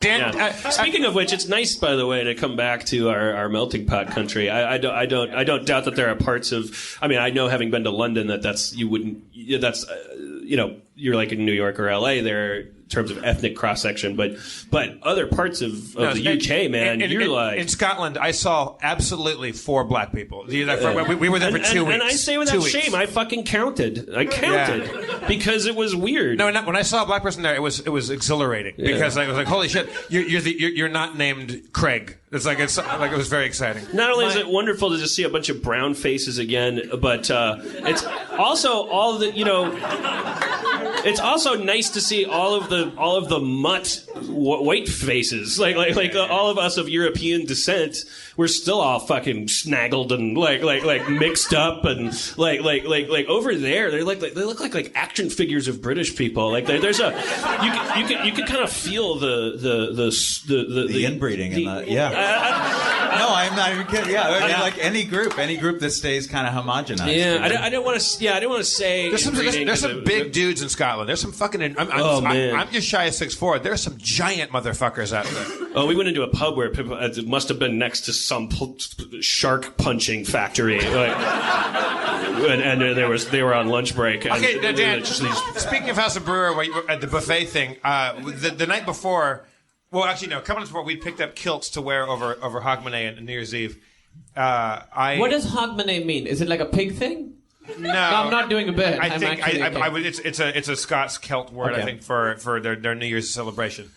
Dan, Yeah. Speaking of which, it's nice, by the way, to come back to our melting pot country. I don't doubt that there are parts of. I mean, I know, having been to London, you're like in New York or LA there in terms of ethnic cross section, but other parts of the UK, man, in Scotland, I saw absolutely 4 black people. We were there for 2 weeks. And I say without shame, I fucking counted. I counted because it was weird. No, when I saw a black person there, it was exhilarating because I was like, holy shit, you're not named Craig. It was very exciting. Not only is it wonderful to just see a bunch of brown faces again, but it's also it's also nice to see all of the mutt white faces, like all of us of European descent. We're still all fucking snaggled and like mixed up and like over there they look like action figures of British people. Like there's a you can kind of feel the inbreeding no, I'm not even kidding. Yeah, like any group that stays kind of homogenized. Yeah, I don't want to say. There's some big dudes in Scotland. There's some fucking. I'm just shy of 6'4". There's some giant motherfuckers out there. Oh, we went into a pub where people, it must have been next to some shark punching factory, and they were on lunch break. Okay, Dan. Speaking of House of Brewer, at the buffet thing, the night before. Well, actually, no. Coming before, we picked up kilts to wear over Hogmanay and New Year's Eve. What does Hogmanay mean? Is it like a pig thing? No, I'm not doing a bit. I think it's a Scots Celt word. Okay. I think for their New Year's celebration.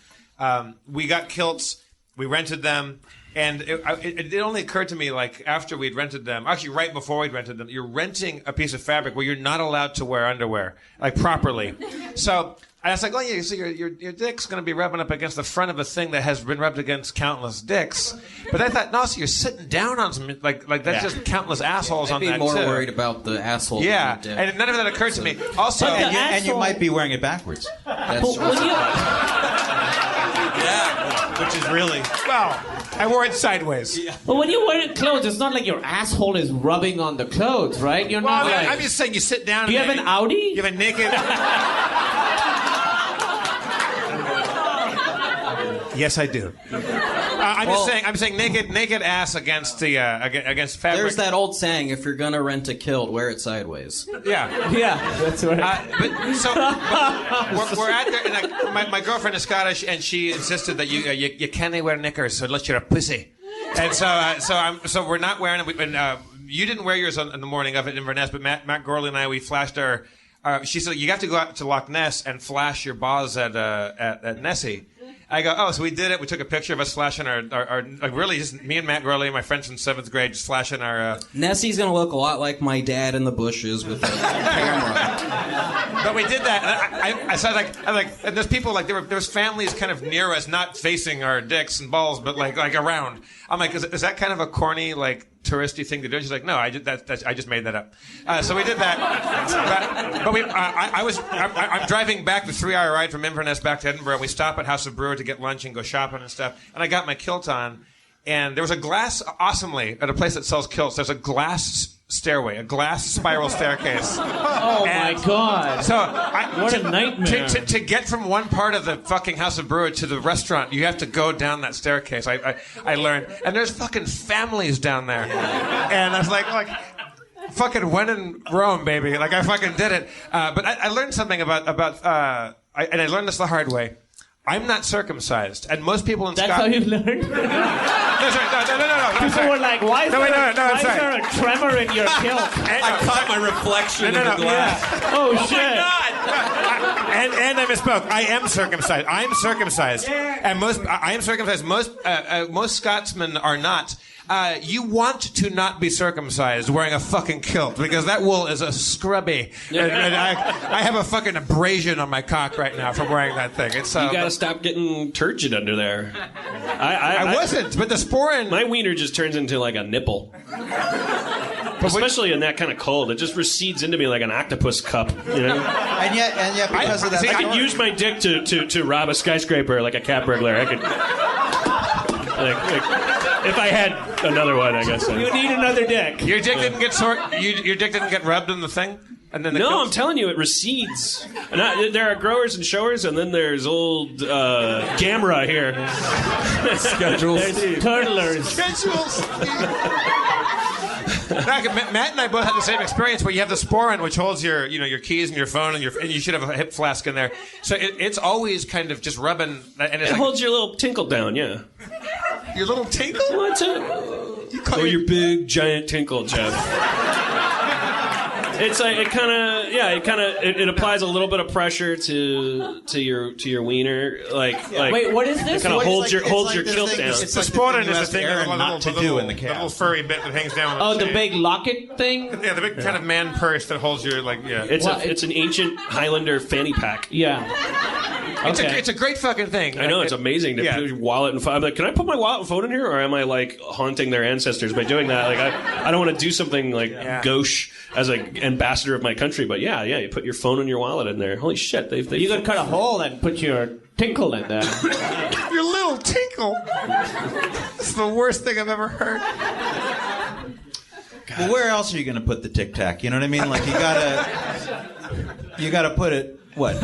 We got kilts. We rented them. And it only occurred to me, like, after we'd rented them, actually right before we'd rented them, you're renting a piece of fabric where you're not allowed to wear underwear, like, properly. So I was like, oh, yeah, so your dick's going to be rubbing up against the front of a thing that has been rubbed against countless dicks. But I thought, no, so you're sitting down on some, like that's just countless assholes on that, too. I'd be more worried about the asshole. Yeah, and none of that occurred to me. Also, and you might be wearing it backwards. That's which is really... Well, I wore it sideways. Yeah. But when you're wearing clothes, it's not like your asshole is rubbing on the clothes, right? You're not like... I'm just saying, you sit down... Do you have an Audi? You have a naked... Yes, I do. I'm saying naked ass against the against fabric. There's that old saying: if you're gonna rent a kilt, wear it sideways. Yeah, that's right. We're out there, and my girlfriend is Scottish, and she insisted that you can't wear knickers unless you're a pussy. And so we're not wearing it. And you didn't wear yours in the morning of it in Inverness, but Matt Gorley and I, we flashed our. She said you have to go out to Loch Ness and flash your balls at Nessie. I go, oh, so we did it. We took a picture of us flashing our like really just me and Matt Gurley, my friends from 7th grade, just flashing our... Nessie's going to look a lot like my dad in the bushes with a camera. But we did that. And I was like, and there's people, like, there was families kind of near us, not facing our dicks and balls, but like around. I'm like, is that kind of a corny, like, touristy thing to do? She's like, no, I just made that up. So we did that. But I'm driving back the 3-hour ride from Inverness back to Edinburgh. We stop at House of Brewer to get lunch and go shopping and stuff. And I got my kilt on, and there was a glass, awesomely, at a place that sells kilts, there's a glass stairway, a glass spiral staircase. Oh, my God. So what a nightmare. To get from one part of the fucking House of Brewer to the restaurant, you have to go down that staircase. I learned. And there's fucking families down there. And I was like fucking when in Rome, baby. Like, I fucking did it. But I learned something about and I learned this the hard way. I'm not circumcised, and most people in Scotland... That's how you learned? No. People were like, why is there a tremor in your kilt? I caught my reflection in the glass. Yeah. Oh, shit. My God. And I misspoke. I am circumcised. I'm circumcised. Yeah. And I am circumcised. Most Scotsmen are not. You want to not be circumcised wearing a fucking kilt because that wool is a scrubby. And I have a fucking abrasion on my cock right now from wearing that thing. It's you gotta stop getting turgid under there. I wasn't, but the sporin... My wiener just turns into like a nipple. Especially in that kind of cold. It just recedes into me like an octopus cup, you know? And yet because of that... I could use my dick to rob a skyscraper like a cat burglar. I could... if I had another one, I guess. You need another dick. Your dick didn't get Your dick didn't get rubbed in the thing? And then the No, Kilt- I'm telling you, it recedes. And there are growers and showers, and then there's old Gamera here. Schedules. Turtlers. Schedules. Matt and I both had the same experience where you have the Sporin, which holds your keys and your phone, and you should have a hip flask in there. So it's always kind of just rubbing. And it's It holds your little tinkle down, yeah. your little tinkle. What's it? Or your big giant tinkle, Jeff. It's like it applies a little bit of pressure to your wiener, like Wait, what is this? It kind of holds your like kilt thing- down. it's The like Sporin the thing is you the ask thing Aaron not to do in the the cab. little furry bit that hangs down. Oh, the big locket thing? Yeah, the big kind of man purse that holds your It's an ancient Highlander fanny pack. Yeah. Okay. It's a great fucking thing. I know, it's amazing to Yeah. put your wallet and phone. I'm like, can I put my wallet and phone in here, or am I like haunting their ancestors by doing that? Like, I don't want to do something like gauche as an ambassador of my country, but yeah, you put your phone and your wallet in there. Holy shit, they You could cut a hole and put your tinkle in there. Your little tinkle. It's the worst thing I've ever heard. Well, where else are you going to put the Tic Tac? You know what I mean? Like you gotta put it. What?